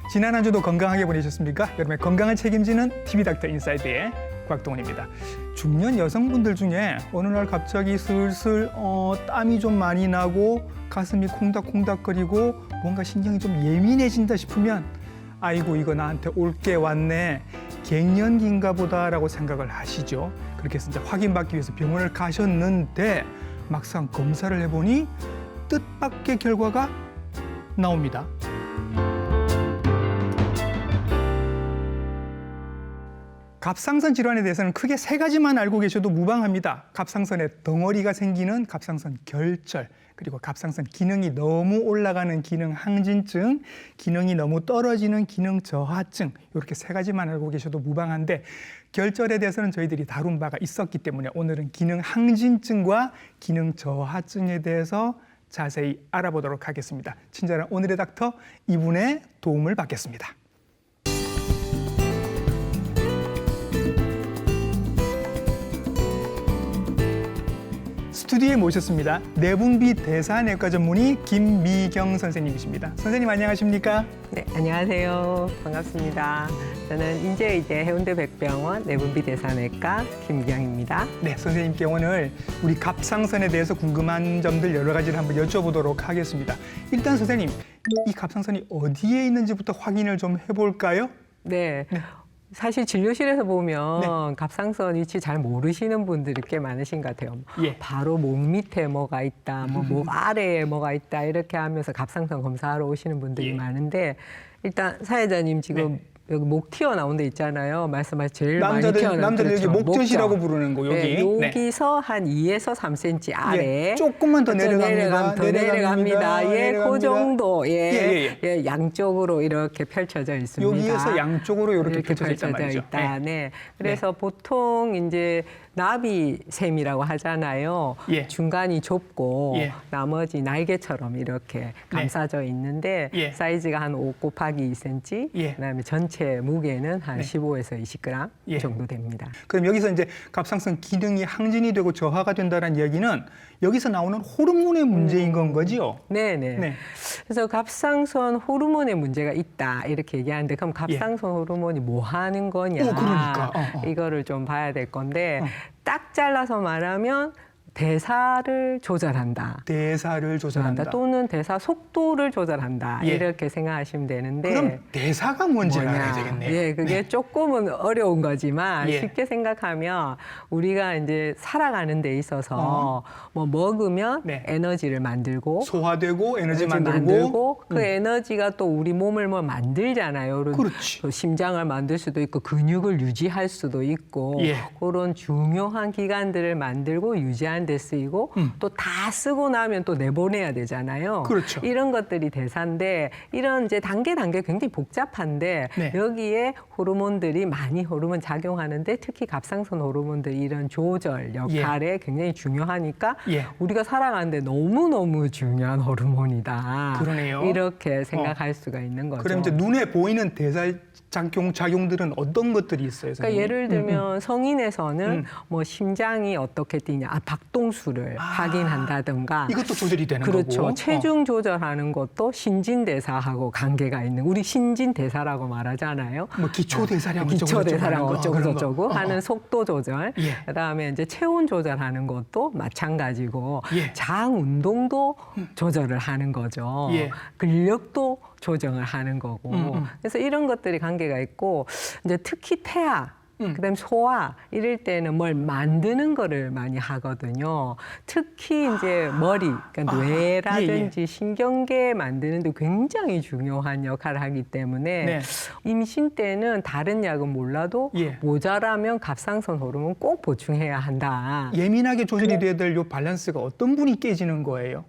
지난 한 주도 건강하게 보내셨습니까? 여러분의 건강을 책임지는 TV닥터 인사이드의 곽동원입니다. 중년 여성분들 중에 어느 날 갑자기 슬슬 땀이 좀 많이 나고 가슴이 콩닥콩닥거리고 뭔가 신경이 좀 예민해진다 싶으면 아이고 이거 나한테 올 게 왔네, 갱년기인가 보다라고 생각을 하시죠. 그렇게 해서 이제 확인받기 위해서 병원을 가셨는데 막상 검사를 해보니 뜻밖의 결과가 나옵니다. 갑상선 질환에 대해서는 크게 세 가지만 알고 계셔도 무방합니다. 갑상선에 덩어리가 생기는 갑상선 결절, 그리고 갑상선 기능이 너무 올라가는 기능 항진증, 기능이 너무 떨어지는 기능 저하증, 이렇게 세 가지만 알고 계셔도 무방한데 결절에 대해서는 저희들이 다룬 바가 있었기 때문에 오늘은 기능 항진증과 기능 저하증에 대해서 자세히 알아보도록 하겠습니다. 친절한 오늘의 닥터 이분의 도움을 받겠습니다. 스튜디오에 모셨습니다. 내분비 대사내과 전문의 김미경 선생님이십니다. 선생님 안녕하십니까? 네, 안녕하세요. 반갑습니다. 저는 인제의대 해운대 백병원 내분비 대사내과 김미경입니다. 네, 선생님께 오늘 우리 갑상선에 대해서 궁금한 점들 여러 가지를 한번 여쭤보도록 하겠습니다. 일단 선생님, 이 갑상선이 어디에 있는지부터 확인을 좀 해볼까요? 네. 네. 사실 진료실에서 보면 네. 갑상선 위치 잘 모르시는 분들이 꽤 많으신 것 같아요. 예. 바로 목 밑에 뭐가 있다, 목 아래에 뭐가 있다 이렇게 하면서 갑상선 검사하러 오시는 분들이 예. 많은데 일단 사회자님 지금 네. 여기 목 튀어나온 데 있잖아요. 말씀하신 제일 많이 튀어나온 남자들 여기 그렇죠. 목젖이라고 부르는 거 여기. 네, 여기서 한 2에서 3cm 아래. 예, 조금만 더 내려갑니다. 더 내려갑니다. 예, 그 정도. 예. 예, 양쪽으로 이렇게 펼쳐져 있습니다. 여기에서 양쪽으로 이렇게 펼쳐져 있단 말이죠. 있다. 네. 그래서 보통 이제 나비샘이라고 하잖아요. 예. 중간이 좁고 예. 나머지 날개처럼 이렇게 감싸져 있는데 예. 사이즈가 한 5 곱하기 2cm. 예. 그다음에 전체 무게는 한 네. 15에서 20g 예. 정도 됩니다. 그럼 여기서 이제 갑상선 기능이 항진이 되고 저하가 된다는 얘기는 여기서 나오는 호르몬의 문제인 건 거지요? 네네. 네. 그래서 갑상선 호르몬에 문제가 있다 이렇게 얘기하는데 그럼 갑상선 호르몬이 뭐 하는 거냐? 그러니까. 이거를 좀 봐야 될 건데 딱 잘라서 말하면 대사를 조절한다. 대사를 조절한다. 또는 대사 속도를 조절한다. 예. 이렇게 생각하시면 되는데 그럼 대사가 뭔지를 알아야 되겠네요. 예, 그게 조금은 어려운 거지만 예. 쉽게 생각하면 우리가 이제 살아가는 데 있어서 뭐 먹으면 네. 에너지를 만들고 소화되고 에너지 에너지 만들고 그 에너지가 또 우리 몸을 뭐 만들잖아요. 그렇지. 또 심장을 만들 수도 있고 근육을 유지할 수도 있고 예. 그런 중요한 기관들을 만들고 유지하는 데 쓰이고 또 다 쓰고 나면 또 내보내야 되잖아요. 그렇죠. 이런 것들이 대사인데 이런 이제 단계 굉장히 복잡한데 네. 여기에 호르몬들이 많이 호르몬 작용하는데 특히 갑상선 호르몬들이 이런 조절 역할에 굉장히 중요하니까 예. 우리가 살아가는데 너무너무 중요한 호르몬이다. 그러네요. 이렇게 생각할 수가 있는 거죠. 그럼 이제 눈에 보이는 대사 작용들은 어떤 것들이 있어요? 그러니까 선생님? 예를 들면 성인에서는 뭐 심장이 어떻게 뛰냐, 박동수를 확인한다든가. 이것도 조절이 되는 그렇죠. 거고. 체중 조절하는 것도 신진대사하고 관계가 있는. 우리 신진대사라고 말하잖아요. 뭐 기초대사량 기초대사량 어쩌고 그런 거. 저쩌고 하는 속도 조절. 예. 그다음에 이제 체온 조절하는 것도 마찬가지고 예. 장 운동도 조절을 하는 거죠. 예. 근력도 조정을 하는 거고. 그래서 이런 것들이 관계가 있고 이제 특히 태아 그다음에 소화 이럴 때는 뭘 만드는 거를 많이 하거든요. 특히 이제 머리, 그러니까 뇌라든지 신경계 만드는데 굉장히 중요한 역할을 하기 때문에 네. 임신 때는 다른 약은 몰라도 예. 모자라면 갑상선 호르몬 꼭 보충해야 한다. 예민하게 조절이 돼야 될 요 밸런스가 어떤 분이 깨지는 거예요?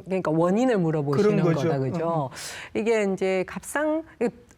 그러니까 원인을 물어보시는 그런 거죠. 거다, 그죠? 이게 이제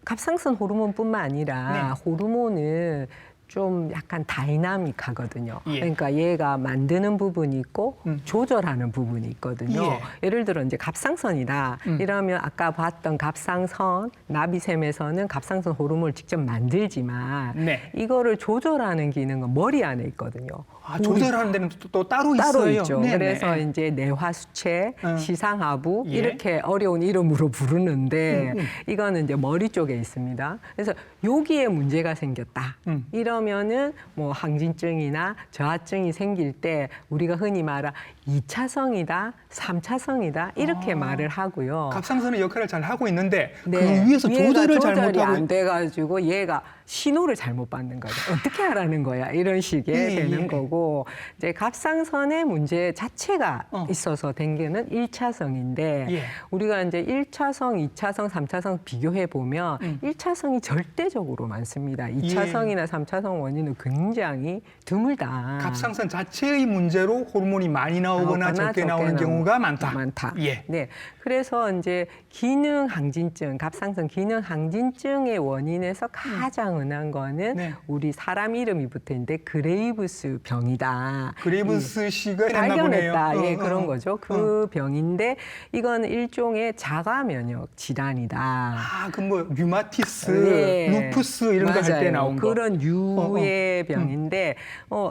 갑상선 호르몬뿐만 아니라 네. 호르몬은 좀 약간 다이나믹하거든요. 예. 그러니까 얘가 만드는 부분이 있고 조절하는 부분이 있거든요. 예. 예를 들어 이제 갑상선이다. 이러면 아까 봤던 갑상선, 나비샘에서는 갑상선 호르몬을 직접 만들지만 네. 이거를 조절하는 기능은 머리 안에 있거든요. 아, 조절하는 데는 또 따로 따로 있어요. 있죠. 네네. 그래서 이제 내화수체, 시상하부 예. 이렇게 어려운 이름으로 부르는데 이거는 이제 머리 쪽에 있습니다. 그래서 여기에 문제가 생겼다. 이러면은 뭐 항진증이나 저하증이 생길 때 우리가 흔히 말하 2차성이다, 3차성이다 이렇게 말을 하고요. 갑상선의 역할을 잘 하고 있는데 네. 그 위에서 얘가 조절을 조절이 잘못하고 안 돼가지고 얘가 신호를 잘못 받는 거죠. 어떻게 하라는 거야? 이런 식의 예, 되는 예. 거고 이제 갑상선의 문제 자체가 있어서 생기는 1차성인데 예. 우리가 이제 1차성, 2차성, 3차성 비교해 보면 1차성이 절대적으로 많습니다. 2차성이나 3차성 원인은 굉장히 드물다. 갑상선 자체의 문제로 호르몬이 많이 나오거나 적게 나오는 경우가 많다. 예. 네. 그래서 이제 기능 항진증, 갑상선 기능 항진증의 원인에서 가장 흔한 거는 네. 우리 사람 이름이 붙어 있는데 그레이브스 병이다. 그레이브스 씨가 했나 보네요. 발견했다. 예, 그런 거죠. 그 병인데 이건 일종의 자가 면역 질환이다. 아, 그 뭐 류마티스, 예. 루푸스 이런 거 할 때 맞아요. 나온 거. 그런 유의 병인데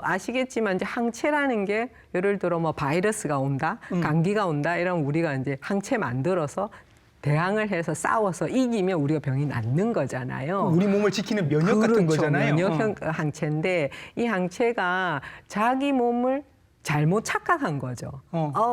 아시겠지만 이제 항체라는 게 예를 들어 뭐 바이러스가 온다, 감기가 온다 이러면 우리가 이제 항체 만들어서 대항을 해서 싸워서 이기면 우리가 병이 낫는 거잖아요. 우리 몸을 지키는 면역 같은 그렇죠. 거잖아요. 면역 항체인데 이 항체가 자기 몸을 잘못 착각한 거죠.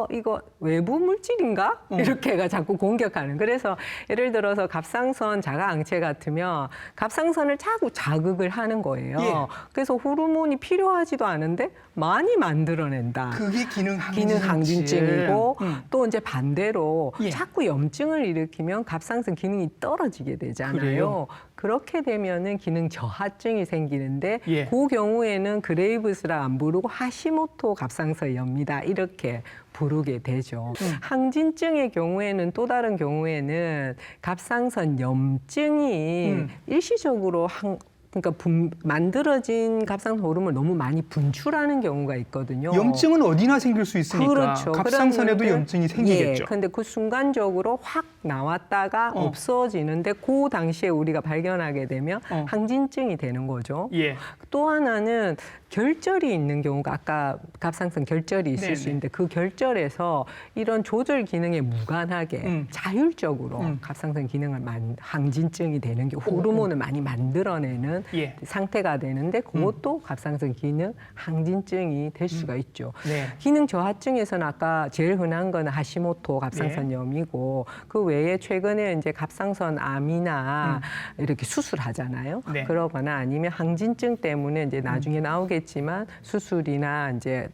이거 외부 물질인가? 이렇게가 자꾸 공격하는. 그래서 예를 들어서 갑상선 자가항체 같으면 갑상선을 자꾸 자극을 하는 거예요. 예. 그래서 호르몬이 필요하지도 않은데 많이 만들어낸다. 그게 기능 항진증이고 또 이제 반대로 예. 자꾸 염증을 일으키면 갑상선 기능이 떨어지게 되잖아요. 그래요? 그렇게 되면은 기능 저하증이 생기는데 예. 그 경우에는 그레이브스라 안 부르고 하시모토 갑상선염이다 이렇게 부르게 되죠. 항진증의 경우에는 또 다른 경우에는 갑상선 염증이 일시적으로 그러니까 만들어진 갑상선 호르몬을 너무 많이 분출하는 경우가 있거든요. 염증은 어디나 생길 수 있으니까 그렇죠. 갑상선에도 그런데, 염증이 생기겠죠. 예, 근데 그 순간적으로 확 나왔다가 없어지는데 그 당시에 우리가 발견하게 되면 항진증이 되는 거죠. 예. 또 하나는 결절이 있는 경우가 아까 갑상선 결절이 있을 네네. 수 있는데 그 결절에서 이런 조절 기능에 무관하게 자율적으로 갑상선 기능을 항진증이 되는 게 호르몬을 많이 만들어내는 예. 상태가 되는데 그것도 갑상선 기능 항진증이 될 수가 있죠. 네. 기능 저하증에서는 아까 제일 흔한 거는 하시모토 갑상선염이고 그 외에 최근에 이제 갑상선 암이나 이렇게 수술하잖아요. 네. 그러거나 아니면 항진증 때문에 이제 나중에 나오겠지만 수술이나 이제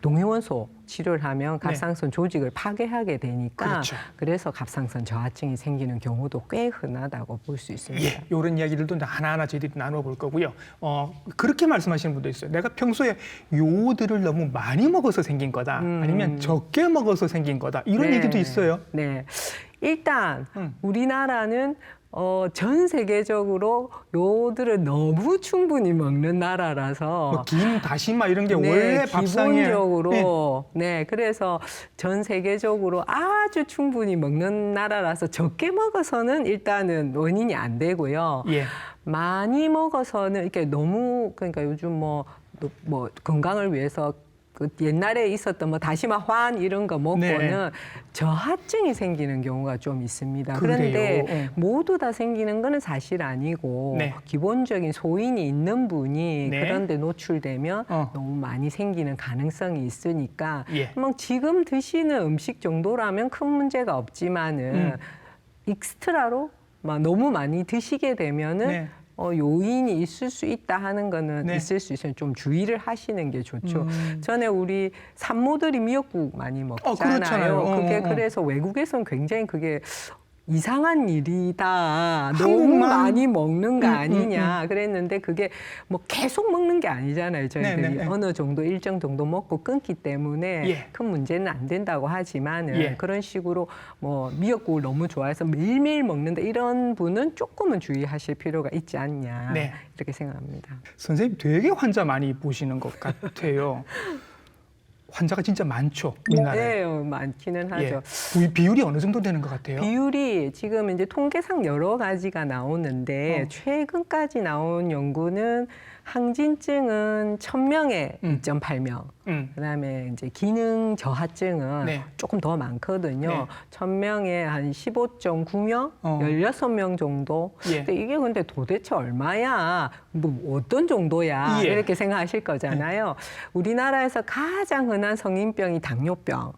동위원소 치료를 하면 갑상선 조직을 파괴하게 되니까 그렇죠. 그래서 갑상선 저하증이 생기는 경우도 꽤 흔하다고 볼 수 있습니다. 예, 이런 이야기들도 하나하나 저희들이 나눠볼 거고요. 그렇게 말씀하시는 분도 있어요. 내가 평소에 요오드를 너무 많이 먹어서 생긴 거다. 아니면 적게 먹어서 생긴 거다. 이런 네. 얘기도 있어요. 네. 일단 우리나라는 전 세계적으로 요오드를 너무 충분히 먹는 나라라서 뭐 김, 다시마 이런 게 네, 원래 밥상에 기본적으로 네, 그래서 전 세계적으로 아주 충분히 먹는 나라라서 적게 먹어서는 일단은 원인이 안 되고요. 예. 많이 먹어서는 이렇게 너무 그러니까 요즘 뭐 건강을 위해서 그 옛날에 있었던 뭐 다시마 환 이런 거 먹고는 네. 저하증이 생기는 경우가 좀 있습니다. 그래요? 그런데 모두 다 생기는 거는 사실 아니고 네. 기본적인 소인이 있는 분이 네. 그런데 노출되면 너무 많이 생기는 가능성이 있으니까 예. 뭐 지금 드시는 음식 정도라면 큰 문제가 없지만은 익스트라로 막 너무 많이 드시게 되면은 네. 요인이 있을 수 있다 하는 거는 네. 있을 수 있어요. 좀 주의를 하시는 게 좋죠. 전에 우리 산모들이 미역국 많이 먹잖아요. 그렇잖아요. 그게 그래서 외국에서는 굉장히 그게 이상한 일이다. 너무 한국만? 많이 먹는 거 아니냐. 그랬는데 그게 뭐 계속 먹는 게 아니잖아요. 저희들이 네, 네. 어느 정도 일정 정도 먹고 끊기 때문에 예. 큰 문제는 안 된다고 하지만은 예. 그런 식으로 뭐 미역국을 너무 좋아해서 매일매일 먹는다 이런 분은 조금은 주의하실 필요가 있지 않냐. 네. 이렇게 생각합니다. 선생님 되게 환자 많이 보시는 것 같아요. 환자가 진짜 많죠, 우리나라에. 네, 많기는 하죠. 예. 비율이 어느 정도 되는 것 같아요? 비율이 지금 이제 통계상 여러 가지가 나오는데 최근까지 나온 연구는 항진증은 1000명에 2.8명. 그다음에 이제 기능 저하증은 네. 조금 더 많거든요. 네. 1000명에 한 15.9명, 16명 정도. 예. 근데 이게 근데 도대체 얼마야? 뭐 어떤 정도야? 예. 이렇게 생각하실 거잖아요. 우리나라에서 가장 흔한 성인병이 당뇨병,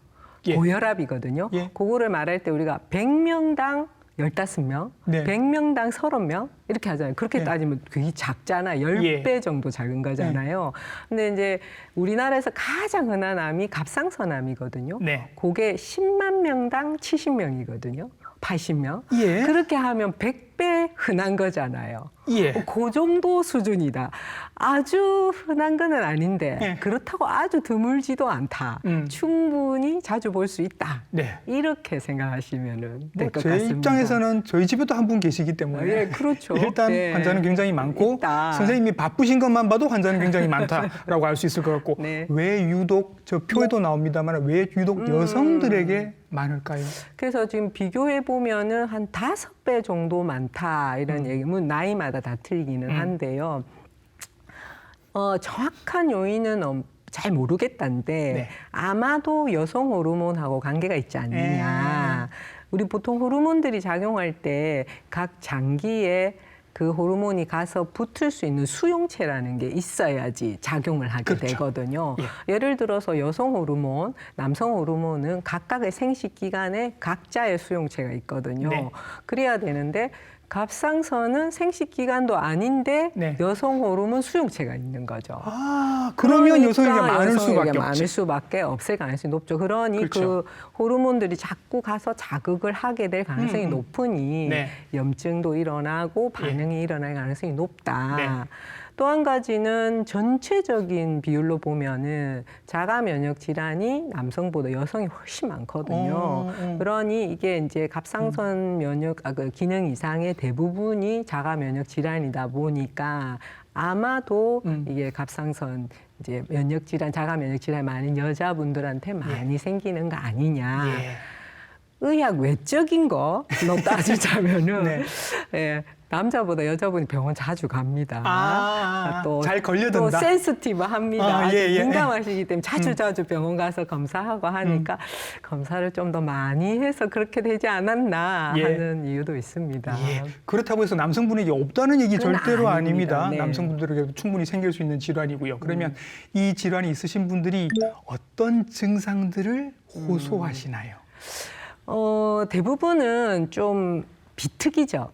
예. 고혈압이거든요. 예. 그거를 말할 때 우리가 100명당 15명, 네. 100명당 30명 이렇게 하잖아요. 그렇게 네. 따지면 그게 작잖아요. 예. 10배 정도 작은 거잖아요. 근데 이제 우리나라에서 가장 흔한 암이 갑상선암이거든요. 네. 그게 10만 명당 70명이거든요. 80명. 예. 그렇게 하면 100배 흔한 거잖아요. 예. 그 정도 수준이다. 아주 흔한 건 아닌데 예. 그렇다고 아주 드물지도 않다. 충분히 자주 볼 수 있다. 네. 이렇게 생각하시면 될 것 제 같습니다. 입장에서는 저희 집에도 한 분 계시기 때문에 예, 그렇죠. 일단 네. 환자는 굉장히 많고 있다. 선생님이 바쁘신 것만 봐도 환자는 굉장히 많다라고 알 수 있을 것 같고 네. 왜 유독 저 표에도 나옵니다만 왜 유독 여성들에게 많을까요? 그래서 지금 비교해 보면은 한 5배 정도 많다 이런 얘기. 뭐 나이마다 다 틀리기는 한데요. 정확한 요인은 잘 모르겠다는데 네. 아마도 여성 호르몬하고 관계가 있지 않느냐. 우리 보통 호르몬들이 작용할 때 각 장기에 그 호르몬이 가서 붙을 수 있는 수용체라는 게 있어야지 작용을 하게 그렇죠. 되거든요. 예. 예를 들어서 여성 호르몬, 남성 호르몬은 각각의 생식 기간에 각자의 수용체가 있거든요. 네. 그래야 되는데 갑상선은 생식 기간도 아닌데 네. 여성 호르몬 수용체가 있는 거죠. 아, 그러면 여성에게 많을 여성에게 수밖에 많을 없지. 수밖에 없을 가능성이 높죠. 그러니 그렇죠. 그 호르몬들이 자꾸 가서 자극을 하게 될 가능성이 높으니 네. 염증도 일어나고 반응이 일어날 가능성이 높다. 네. 또 한 가지는 전체적인 비율로 보면은 자가 면역 질환이 남성보다 여성이 훨씬 많거든요. 그러니 이게 이제 갑상선 면역 그 기능 이상의 대부분이 자가 면역 질환이다 보니까 아마도 이게 갑상선 이제 면역 질환, 자가 면역 질환 많은 여자분들한테 많이 생기는 거 아니냐. 예. 의학 외적인 거로 따지자면은 네. 예, 남자보다 여자분이 병원 자주 갑니다. 잘 걸려든다. 또 센시티브합니다. 아주 예. 민감하시기 때문에 자주 병원 가서 검사하고 하니까 검사를 좀 더 많이 해서 그렇게 되지 않았나 예. 하는 이유도 있습니다. 예. 그렇다고 해서 남성분에게 없다는 얘기 그건 절대로 아닙니다. 아닙니다. 네. 남성분들에게도 충분히 생길 수 있는 질환이고요. 그러면 이 질환이 있으신 분들이 어떤 증상들을 호소하시나요? 대부분은 좀 비특이죠.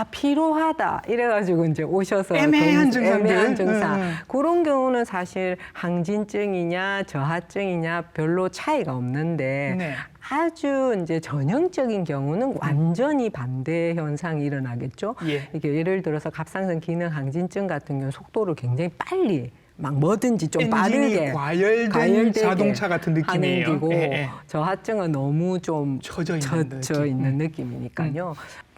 피로하다 이래가지고 이제 오셔서 애매한 증상들. 애매한 증상. 그런 경우는 사실 항진증이냐 저하증이냐 별로 차이가 없는데 네. 아주 이제 전형적인 경우는 완전히 반대 현상이 일어나겠죠. 예. 이게 예를 들어서 갑상선 기능 항진증 같은 경우 속도를 굉장히 빨리 막 뭐든지 좀 엔진이 빠르게 과열된 자동차 같은 느낌이에요. 하는 기고 예. 저하증은 너무 좀 젖어 있는 느낌이니까요.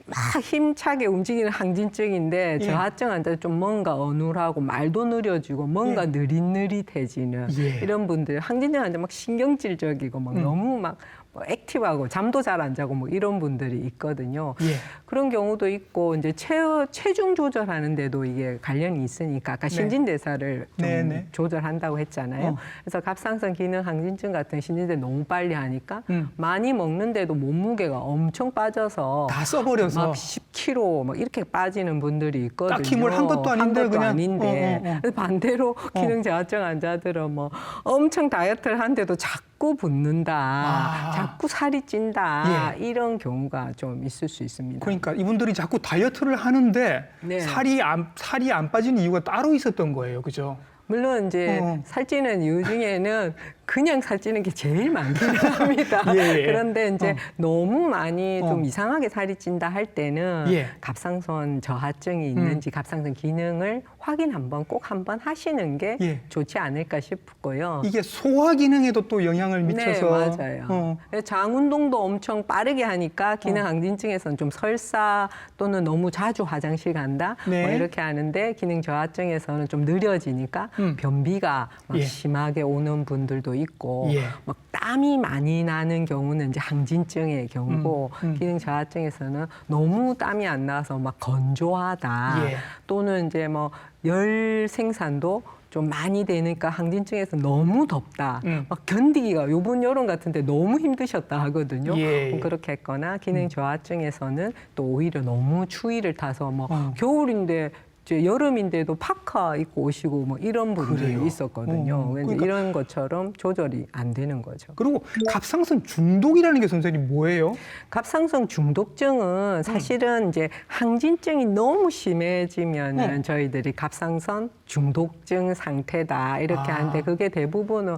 막 힘차게 움직이는 항진증인데 예. 저하증 환자는 좀 뭔가 어눌하고 말도 느려지고 뭔가 느릿느릿해지는 예. 이런 분들 항진증 환자 막 신경질적이고 막 너무 막 액티브하고 잠도 잘 안 자고 뭐 이런 분들이 있거든요. 예. 그런 경우도 있고 이제 체중 조절하는데도 이게 관련이 있으니까 아까 신진대사를 좀 네. 조절한다고 했잖아요. 그래서 갑상선 기능 항진증 같은 신진대 너무 빨리 하니까 많이 먹는데도 몸무게가 엄청 빠져서 다 써버려서 막 10kg 막 이렇게 빠지는 분들이 있거든요. 딱히 뭘 한 것도 아닌데 그냥 근데 반대로 기능 저하증 환자들은 뭐 엄청 다이어트를 하는데도 자꾸 붓는다, 자꾸 살이 찐다 이런 경우가 좀 있을 수 있습니다. 그러니까 이분들이 자꾸 다이어트를 하는데 네. 살이 안 빠지는 이유가 따로 있었던 거예요, 그죠? 물론 이제 살찌는 이유 중에는 그냥 살찌는 게 제일 많기는 합니다. 예. 그런데 이제 너무 많이 좀 이상하게 살이 찐다 할 때는 예. 갑상선 저하증이 있는지 갑상선 기능을 확인 꼭 한번 하시는 게 예. 좋지 않을까 싶고요. 이게 소화 기능에도 또 영향을 미쳐서. 네, 맞아요. 장 운동도 엄청 빠르게 하니까 기능 항진증에서는 좀 설사 또는 너무 자주 화장실 간다 네. 뭐 이렇게 하는데 기능 저하증에서는 좀 느려지니까 변비가 막 예. 심하게 오는 분들도 있고 예. 막 땀이 많이 나는 경우는 이제 항진증의 경우고 기능 저하증에서는 너무 땀이 안 나서 막 건조하다 예. 또는 이제 뭐 열 생산도 좀 많이 되니까 항진증에서 너무 덥다. 막 견디기가 요번 여름 같은데 너무 힘드셨다 하거든요. 예. 그렇게 했거나 기능 저하증에서는 또 오히려 너무 추위를 타서 뭐 겨울인데 이제 여름인데도 파카 입고 오시고 뭐 이런 분들이 그래요? 있었거든요. 그러니까 이런 것처럼 조절이 안 되는 거죠. 그리고 갑상선 중독이라는 게 선생님 뭐예요? 갑상선 중독증은 사실은 이제 항진증이 너무 심해지면은 저희들이 갑상선 중독증 상태다 이렇게 하는데 그게 대부분은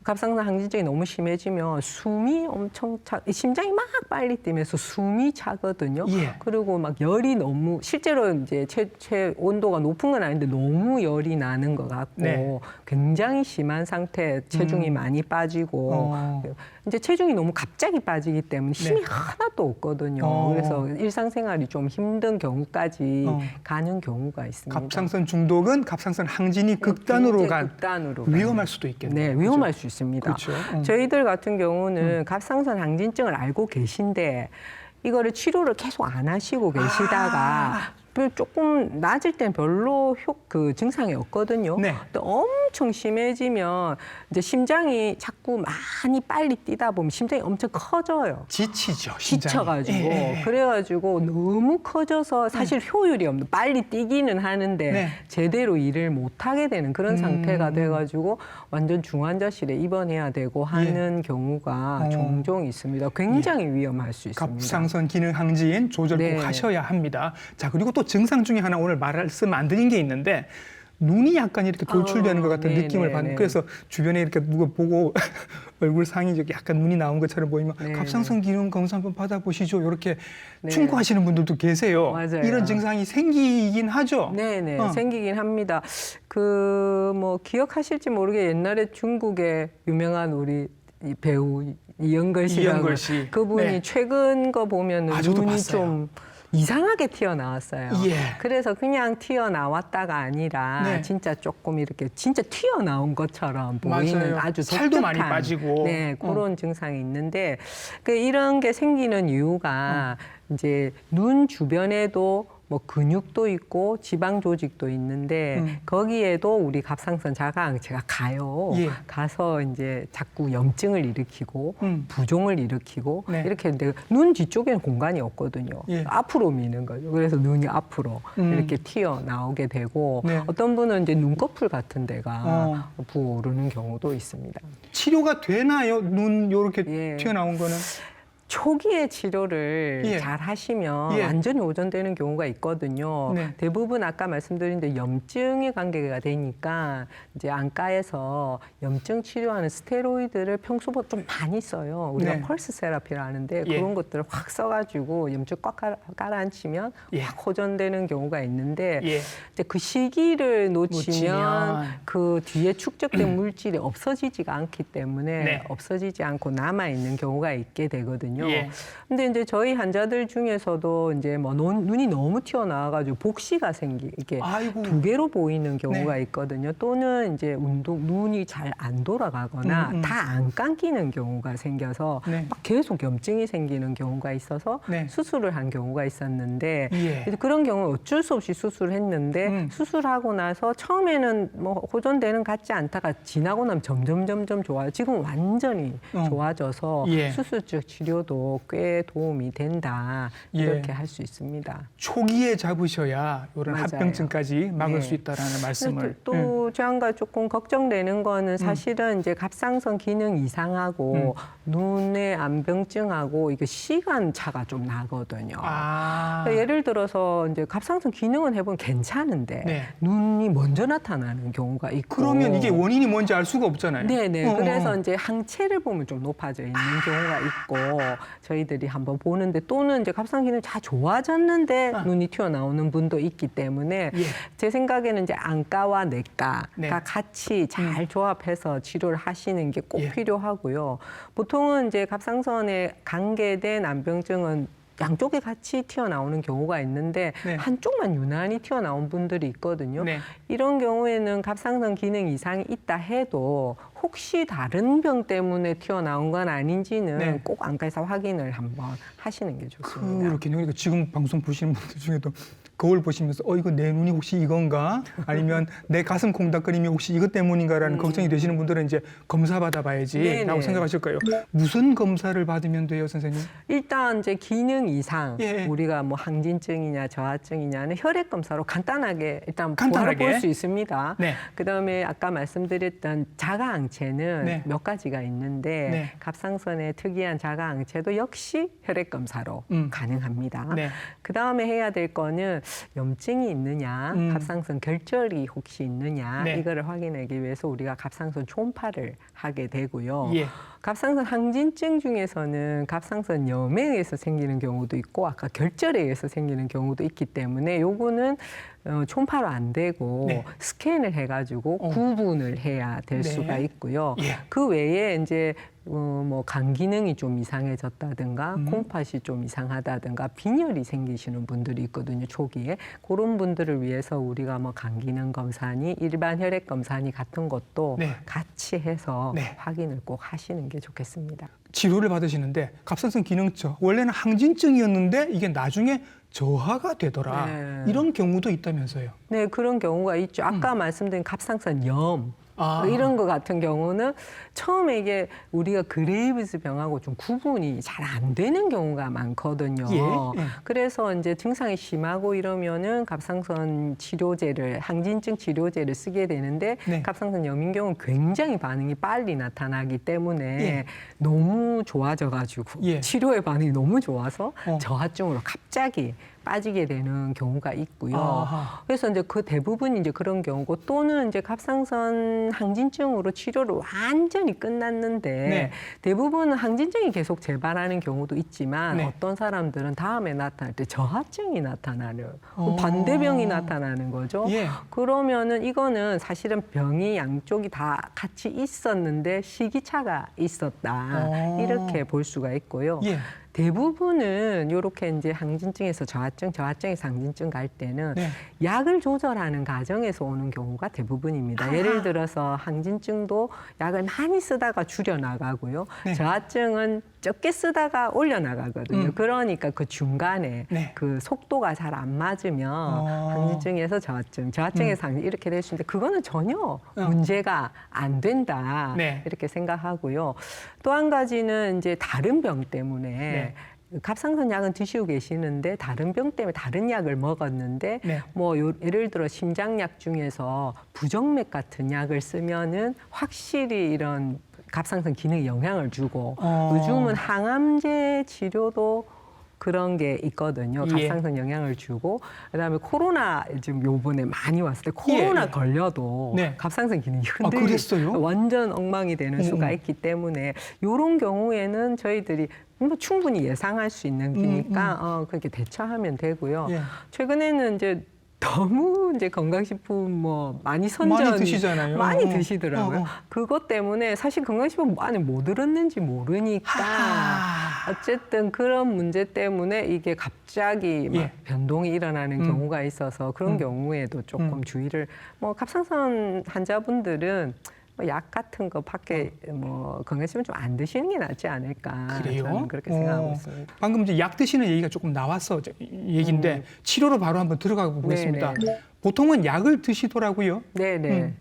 갑상선 항진증이 너무 심해지면 숨이 엄청 심장이 막 빨리 뛰면서 숨이 차거든요. 예. 그리고 막 열이 너무 실제로 이제 온도가 높은 건 아닌데 너무 열이 나는 것 같고 네. 굉장히 심한 상태 체중이 많이 빠지고 이제 체중이 너무 갑자기 빠지기 때문에 힘이 하나도 없거든요. 그래서 일상생활이 좀 힘든 경우까지 가는 경우가 있습니다. 갑상선 중독은 갑상선 항진이 극단으로 극단으로 위험할 수도 있겠네요. 네, 위험할 수 있습니다. 그렇죠. 저희들 같은 경우는 갑상선 항진증을 알고 계신데 이거를 치료를 계속 안 하시고 계시다가 조금 낮을 땐 별로 그 증상이 없거든요. 네. 또 엄청 심해지면 이제 심장이 자꾸 많이 빨리 뛰다 보면 심장이 엄청 커져요. 지치죠. 심장이. 지쳐가지고 예. 그래가지고 너무 커져서 사실 효율이 없는 빨리 뛰기는 하는데 네. 제대로 일을 못하게 되는 그런 상태가 돼가지고 완전 중환자실에 입원해야 되고 하는 경우가 종종 있습니다. 굉장히 위험할 수 있습니다. 갑상선 기능 항진 조절 꼭 네. 하셔야 합니다. 자, 그리고 또 증상 중에 하나 오늘 말씀 안 드린 게 있는데 눈이 약간 이렇게 돌출되는 것 같은 네, 느낌을 네, 받는 네. 그래서 주변에 이렇게 누가 보고 얼굴 상이 저기 약간 눈이 나온 것처럼 보이면 네. 갑상선 기능 검사 한번 받아보시죠. 이렇게 네. 충고하시는 분들도 계세요. 맞아요. 이런 증상이 생기긴 하죠. 네네 생기긴 합니다. 그 뭐 기억하실지 모르게 옛날에 중국의 유명한 우리 이 배우 이영걸 씨라고 이영걸 씨. 그분이 네. 최근 거 보면은 아, 저도 눈이 봤어요. 좀 이상하게 튀어나왔어요. 예. 그래서 그냥 튀어나왔다가 아니라 네. 진짜 조금 이렇게 진짜 튀어나온 것처럼 보이는 맞아요. 아주 살도 독특한 많이 빠지고. 네, 그런 증상이 있는데 이런 게 생기는 이유가 이제 눈 주변에도 뭐 근육도 있고 지방 조직도 있는데 거기에도 우리 갑상선 자가항체가 가요. 예. 가서 이제 자꾸 염증을 일으키고 부종을 일으키고 네. 이렇게 하는데 눈 뒤쪽에는 공간이 없거든요. 예. 앞으로 미는 거죠. 그래서 눈이 앞으로 이렇게 튀어나오게 되고 네. 어떤 분은 이제 눈꺼풀 같은 데가 부어오르는 경우도 있습니다. 치료가 되나요? 눈 이렇게 예. 튀어나온 거는? 초기에 치료를 예. 잘 하시면 예. 완전히 오전되는 경우가 있거든요. 네. 대부분 아까 말씀드린 대로 염증에 관계가 되니까 이제 안과에서 염증 치료하는 스테로이드를 평소보다 좀 많이 써요. 우리가 네. 펄스 세라피를 하는데 예. 그런 것들을 확 써가지고 염증 꽉 깔아앉히면 예. 확 호전되는 경우가 있는데 예. 이제 그 시기를 놓치면 놓치면. 그 뒤에 축적된 물질이 없어지지가 않기 때문에 네. 없어지지 않고 남아 있는 경우가 있게 되거든요. 예. 근데 이제 저희 환자들 중에서도 이제 뭐 눈이 너무 튀어나와가지고 복시가 이게 아이고. 두 개로 보이는 경우가 네. 있거든요. 또는 이제 눈이 잘 안 돌아가거나 다 안 감기는 경우가 생겨서 네. 막 계속 염증이 생기는 경우가 있어서 네. 수술을 한 경우가 있었는데 예. 이제 그런 경우 어쩔 수 없이 수술을 했는데 수술하고 나서 처음에는 뭐 호전되는 같지 않다가 지나고 나면 점점 좋아요. 지금 완전히 좋아져서 예. 수술적 치료도 있어도 꽤 도움이 된다. 예. 이렇게 할 수 있습니다. 초기에 잡으셔야 이런 맞아요. 합병증까지 막을 네. 수 있다라는 말씀을. 또 저한가 조금 걱정되는 거는 사실은 이제 갑상선 기능 이상하고 눈의 안병증하고 이게 시간 차가 좀 나거든요. 아. 그러니까 예를 들어서 이제 갑상선 기능은 해보면 괜찮은데 네. 눈이 먼저 나타나는 경우가 있고. 그러면 이게 원인이 뭔지 알 수가 없잖아요. 네네. 그래서 이제 항체를 보면 좀 높아져 있는 경우가 있고 저희들이 한번 보는데 또는 이제 갑상선 기능이 다 좋아졌는데 눈이 튀어나오는 분도 있기 때문에 예. 제 생각에는 이제 안과와 내과가 네. 같이 잘 조합해서 치료를 하시는 게 꼭 예. 필요하고요. 보통은 이제 갑상선에 관계된 안병증은 양쪽에 같이 튀어나오는 경우가 있는데 네. 한쪽만 유난히 튀어나온 분들이 있거든요. 네. 이런 경우에는 갑상선 기능 이상이 있다 해도 혹시 다른 병 때문에 튀어나온 건 아닌지는 네. 꼭 안과에서 확인을 한번 하시는 게 좋습니다. 그렇게 그러니까 지금 방송 보시는 분들 중에도 거울 보시면서 이거 내 눈이 혹시 이건가? 아니면 내 가슴 콩닥거림이 혹시 이것 때문인가라는 걱정이 되시는 분들은 이제 검사 받아봐야지라고 네네. 생각하실 거예요. 무슨 검사를 받으면 돼요, 선생님? 일단 이제 기능 이상 예. 우리가 뭐 항진증이냐 저하증이냐는 혈액 검사로 간단하게 일단 간단하게? 볼 수 있습니다. 네. 그다음에 아까 말씀드렸던 자가항체는 네. 몇 가지가 있는데 네. 갑상선의 특이한 자가항체도 역시 혈액 검사로 가능합니다. 네. 그다음에 해야 될 거는 염증이 있느냐, 갑상선 결절이 혹시 있느냐 네. 이거를 확인하기 위해서 우리가 갑상선 초음파를 하게 되고요. 예. 갑상선 항진증 중에서는 갑상선염에 의해서 생기는 경우도 있고 아까 결절에 의해서 생기는 경우도 있기 때문에 요거는 초음파로 안 되고 네. 스캔을 해가지고 구분을 해야 될 네. 수가 있고요. 예. 그 외에 이제 뭐 간 기능이 좀 이상해졌다든가 콩팥이 좀 이상하다든가 빈혈이 생기시는 분들이 있거든요. 초기에 그런 분들을 위해서 우리가 뭐 간 기능 검사니 일반 혈액 검사니 같은 것도 네. 같이 해서 네. 확인을 꼭 하시는 게 좋겠습니다. 치료를 받으시는데 갑상선 기능증 원래는 항진증이었는데 이게 나중에 저하가 되더라. 네. 이런 경우도 있다면서요. 네, 그런 경우가 있죠. 아까 말씀드린 갑상선염 아. 이런 거 같은 경우는 처음에 이게 우리가 그레이브스 병하고 좀 구분이 잘 안 되는 경우가 많거든요. 예, 예. 그래서 이제 증상이 심하고 이러면은 갑상선 치료제를 항진증 치료제를 쓰게 되는데 네. 갑상선염인 경우는 굉장히 반응이 빨리 나타나기 때문에 예. 너무 좋아져가지고 예. 치료의 반응이 너무 좋아서 어. 저하증으로 갑자기 빠지게 되는 경우가 있고요. 아하. 그래서 이제 그 대부분이 이제 그런 경우고 또는 이제 갑상선 항진증으로 치료를 완전히 끝났는데 네. 대부분은 항진증이 계속 재발하는 경우도 있지만 네. 어떤 사람들은 다음에 나타날 때 저하증이 나타나는 어. 반대병이 나타나는 거죠. 예. 그러면은 이거는 사실은 병이 양쪽이 다 같이 있었는데 시기차가 있었다. 이렇게 볼 수가 있고요. 예. 대부분은 이렇게 이제 항진증에서 저하증, 저하증에서 항진증 갈 때는 네. 약을 조절하는 과정에서 오는 경우가 대부분입니다. 아하. 예를 들어서 항진증도 약을 많이 쓰다가 줄여나가고요. 네. 저하증은 적게 쓰다가 올려나가거든요. 그러니까 그 중간에 네. 그 속도가 잘 안 맞으면 항진증에서 저하증, 저하증에서 항진증 이렇게 될 수 있는데 그거는 전혀 문제가 안 된다. 네. 이렇게 생각하고요. 또 한 가지는 이제 다른 병 때문에 네. 갑상선 약은 드시고 계시는데 다른 병 때문에 다른 약을 먹었는데 네. 뭐 예를 들어 심장약 중에서 부정맥 같은 약을 쓰면은 확실히 이런 갑상선 기능에 영향을 주고 요즘은 항암제 치료도 그런 게 있거든요. 예. 갑상선 영향을 주고 그다음에 코로나 지금 요번에 많이 왔을 때 코로나 예. 걸려도 네. 갑상선 기능이 그랬어요? 흔들리고 완전 엉망이 되는 수가 있기 때문에 이런 경우에는 저희들이 뭐 충분히 예상할 수 있는 거니까 그렇게 대처하면 되고요. 예. 최근에는 이제 너무 이제 건강식품 뭐 많이 선전 많이 드시잖아요. 많이 드시더라고요. 어. 그것 때문에 사실 건강식품 많이 못 들었는지 모르니까 하하. 어쨌든 그런 문제 때문에 이게 갑자기 막 예. 변동이 일어나는 경우가 있어서 그런 경우에도 조금 주의를 뭐 갑상선 환자분들은 뭐 약 같은 거 밖에 뭐 건강식품 좀 안 드시는 게 낫지 않을까 그래요? 저는 그렇게 생각하고 있습니다. 방금 이제 약 드시는 얘기가 조금 나왔어 얘기인데 치료로 바로 한번 들어가 보겠습니다. 네네. 보통은 약을 드시더라고요. 네네.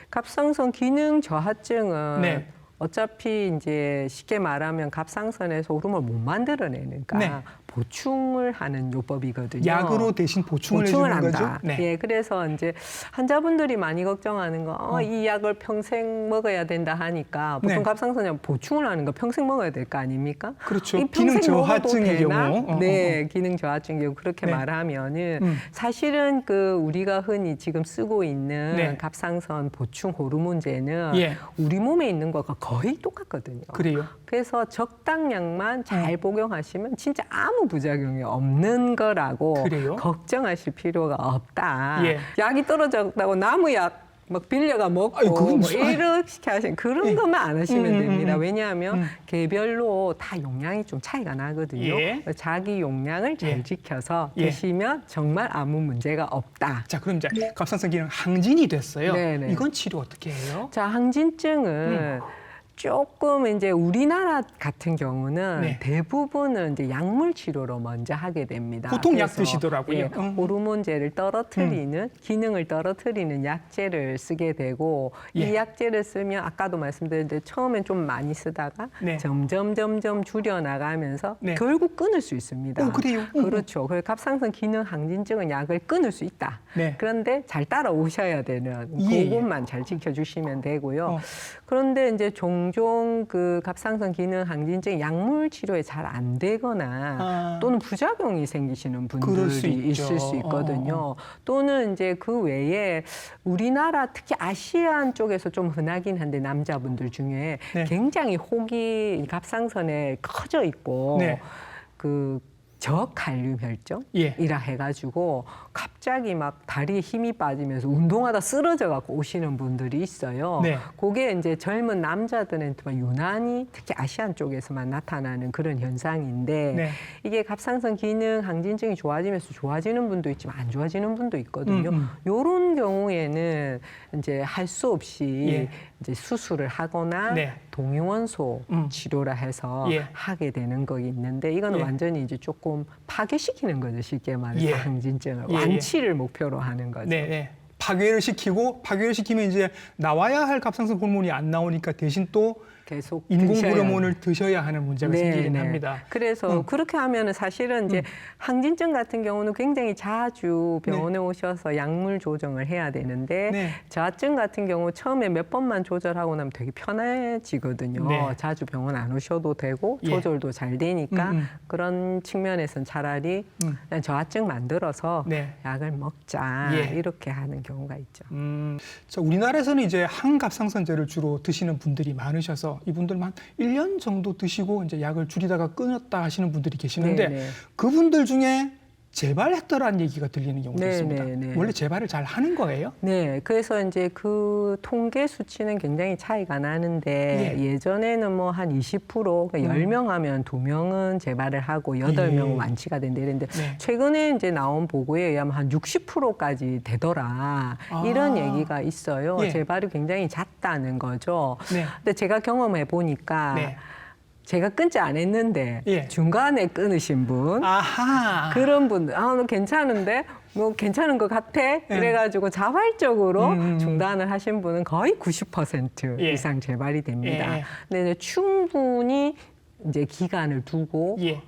갑상선 기능 저하증은 네. 어차피 이제 쉽게 말하면 갑상선에서 호르몬을 못 만들어내니까 네. 보충을 하는 요법이거든요. 약으로 대신 보충을 해주는 한다. 거죠. 네. 예, 그래서 이제 환자분들이 많이 걱정하는 거, 이 약을 평생 먹어야 된다 하니까 보통 네. 갑상선약 보충을 하는 거 평생 먹어야 될 거 아닙니까? 그렇죠. 이 기능 평생 먹어도 저하증의 되나? 경우. 네, 기능 저하증의 경우 그렇게 네. 말하면은 음. 사실은 그 우리가 흔히 지금 쓰고 있는 네. 갑상선 보충 호르몬제는 예. 우리 몸에 있는 거가 거의 똑같거든요. 그래요. 그래서 적당량만 잘 복용하시면 진짜 아무 부작용이 없는 거라고 그래요? 걱정하실 필요가 없다. 예. 약이 떨어졌다고 남의 약 막 빌려가 먹고 아이, 그건 뭐 무슨- 이렇게 하시는 그런 예. 것만 안 하시면 됩니다. 음. 왜냐하면 개별로 다 용량이 좀 차이가 나거든요. 예. 자기 용량을 잘 예. 지켜서 예. 드시면 정말 아무 문제가 없다. 자, 그럼 이제 갑상선 기능 항진이 됐어요. 네네. 이건 치료 어떻게 해요? 자, 항진증은 조금 이제 우리나라 같은 경우는 네. 대부분은 이제 약물 치료로 먼저 하게 됩니다. 보통 약 그래서, 드시더라고요. 예, 호르몬제를 떨어뜨리는 기능을 떨어뜨리는 약제를 쓰게 되고 예. 이 약제를 쓰면 아까도 말씀드렸는데 처음엔 좀 많이 쓰다가 네. 점점 줄여 나가면서 네. 결국 끊을 수 있습니다. 그래요? 그렇죠. 그래서 갑상선 기능 항진증은 약을 끊을 수 있다. 네. 그런데 잘 따라오셔야 되는 예. 그것만 잘 지켜주시면 되고요. 어. 그런데 이제 종종 그 갑상선 기능 항진증이 약물 치료에 잘 안 되거나 또는 부작용이 생기시는 그럴 수 분들이 있죠. 있을 수 있거든요. 또는 이제 그 외에 우리나라 특히 아시안 쪽에서 좀 흔하긴 한데 남자분들 중에 네. 굉장히 혹이 갑상선에 커져 있고 네. 그 저칼륨 예. 혈증이라 해가지고 갑자기 막 다리에 힘이 빠지면서 운동하다 쓰러져 갖고 오시는 분들이 있어요. 네. 그게 이제 젊은 남자들한테만 유난히 특히 아시안 쪽에서만 나타나는 그런 현상인데 네. 이게 갑상선 기능 항진증이 좋아지면서 좋아지는 분도 있지만 안 좋아지는 분도 있거든요. 요런 경우에는 이제 할 수 없이 예. 이제 수술을 하거나 네. 동위원소 치료라 해서 예. 하게 되는 거 있는데 이거는 예. 완전히 이제 조금 파괴시키는 거죠. 쉽게 말해서 예. 항진증을 예, 완치를 목표로 하는 거죠. 네, 네. 파괴를 시키면 이제 나와야 할 갑상선 호르몬이 안 나오니까 대신 또 계속 인공 드셔야 호르몬을 드셔야 하는 문제가 생기긴 네. 합니다. 그래서 그렇게 하면은 사실은 이제 항진증 같은 경우는 굉장히 자주 병원에 오셔서 약물 조정을 해야 되는데 네. 저하증 같은 경우 처음에 몇 번만 조절하고 나면 되게 편해지거든요. 네. 자주 병원 안 오셔도 되고 예. 조절도 잘 되니까 그런 측면에서는 차라리 그냥 저하증 만들어서 네. 약을 먹자 예. 이렇게 하는 경우가 있죠. 자, 우리나라에서는 이제 항갑상선제를 주로 드시는 분들이 많으셔서 이분들만 1년 정도 드시고 이제 약을 줄이다가 끊었다 하시는 분들이 계시는데 네, 네. 그분들 중에 재발했더라는 얘기가 들리는 경우도 네, 있습니다. 네, 네. 원래 재발을 잘 하는 거예요? 네, 그래서 이제 그 통계 수치는 굉장히 차이가 나는데 예전에는 뭐 한 20%, 그러니까 10명 하면 2명은 재발을 하고 8명은 완치가 된다 이랬는데 네. 최근에 이제 나온 보고에 의하면 한 60%까지 되더라. 이런 얘기가 있어요. 예. 재발이 굉장히 잦다는 거죠. 네. 근데 제가 경험해 보니까 네. 제가 끊지 않았는데 예. 중간에 끊으신 분 아하. 그런 분들, 너 괜찮은데? 뭐 괜찮은 것 같아? 그래가지고 자발적으로 중단을 하신 분은 거의 90% 예. 이상 재발이 됩니다. 예. 근데 이제 충분히 이제 기간을 두고 예.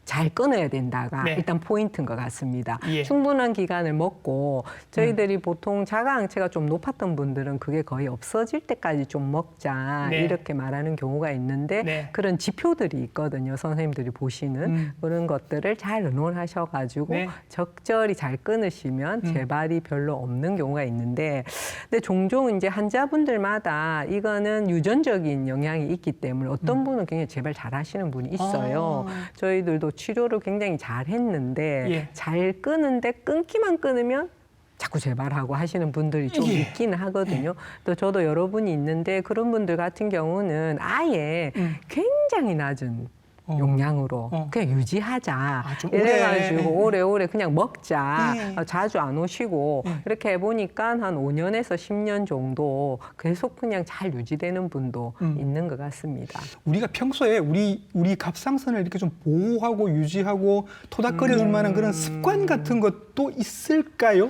잘 끊어야 된다가 네. 일단 포인트인 것 같습니다. 예. 충분한 기간을 먹고 저희들이 보통 자가항체가 좀 높았던 분들은 그게 거의 없어질 때까지 좀 먹자 네. 이렇게 말하는 경우가 있는데 네. 그런 지표들이 있거든요. 선생님들이 보시는 그런 것들을 잘 의논하셔가지고 네. 적절히 잘 끊으시면 재발이 별로 없는 경우가 있는데 근데 종종 이제 환자분들마다 이거는 유전적인 영향이 있기 때문에 어떤 분은 굉장히 재발 잘 하시는 분이 있어요. 저희들도 치료를 굉장히 잘 했는데 예. 잘 끊는데 끊기만 끊으면 자꾸 재발하고 하시는 분들이 좀 예. 있기는 하거든요. 또 저도 여러분이 있는데 그런 분들 같은 경우는 아예 굉장히 낮은 용량으로 그냥 유지하자. 좀 이래가지고 오래. 오래오래 그냥 먹자. 예. 자주 안 오시고 이렇게 해보니까 한 5년에서 10년 정도 계속 그냥 잘 유지되는 분도 있는 것 같습니다. 우리가 평소에 우리 갑상선을 이렇게 좀 보호하고 유지하고 토닥거려 줄 만한 그런 습관 같은 것도 있을까요?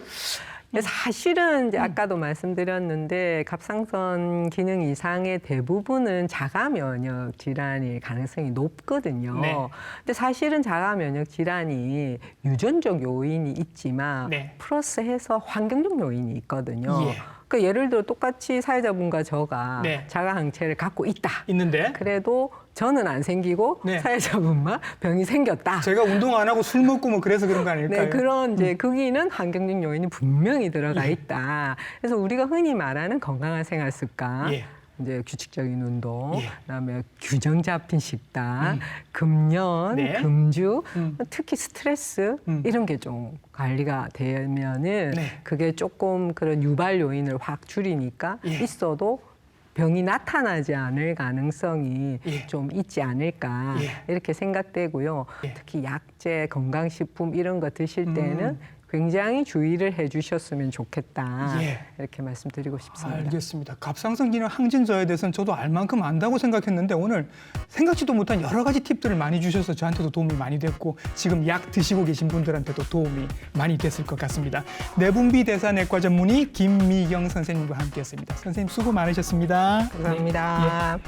근데 사실은 이제 아까도 말씀드렸는데 갑상선 기능 이상의 대부분은 자가 면역 질환일 가능성이 높거든요. 네. 근데 사실은 자가 면역 질환이 유전적 요인이 있지만 네. 플러스해서 환경적 요인이 있거든요. 예. 그러니까 예를 들어 똑같이 사회자분과 저가 네. 자가 항체를 갖고 있다. 있는데 그래도 저는 안 생기고 네. 사회자분만 병이 생겼다. 제가 운동 안 하고 술 먹고 뭐 그래서 그런 거 아닐까요? 네, 그런 이제 거기는 환경적 요인이 분명히 들어가 있다. 그래서 우리가 흔히 말하는 건강한 생활 습관, 예. 이제 규칙적인 운동, 예. 그다음에 균형 잡힌 식단, 금연, 네. 금주, 음. 특히 스트레스 이런 게 좀 관리가 되면은 네. 그게 조금 그런 유발 요인을 확 줄이니까 예. 있어도 병이 나타나지 않을 가능성이 예. 좀 있지 않을까 예. 이렇게 생각되고요. 예. 특히 약재, 건강식품 이런 거 드실 때는 굉장히 주의를 해주셨으면 좋겠다. 예. 이렇게 말씀드리고 싶습니다. 알겠습니다. 갑상선 기능 항진저에 대해서는 저도 알 만큼 안다고 생각했는데 오늘 생각지도 못한 여러 가지 팁들을 많이 주셔서 저한테도 도움이 많이 됐고 지금 약 드시고 계신 분들한테도 도움이 많이 됐을 것 같습니다. 내분비 대사내과 전문의 김미경 선생님과 함께했습니다. 선생님 수고 많으셨습니다. 감사합니다.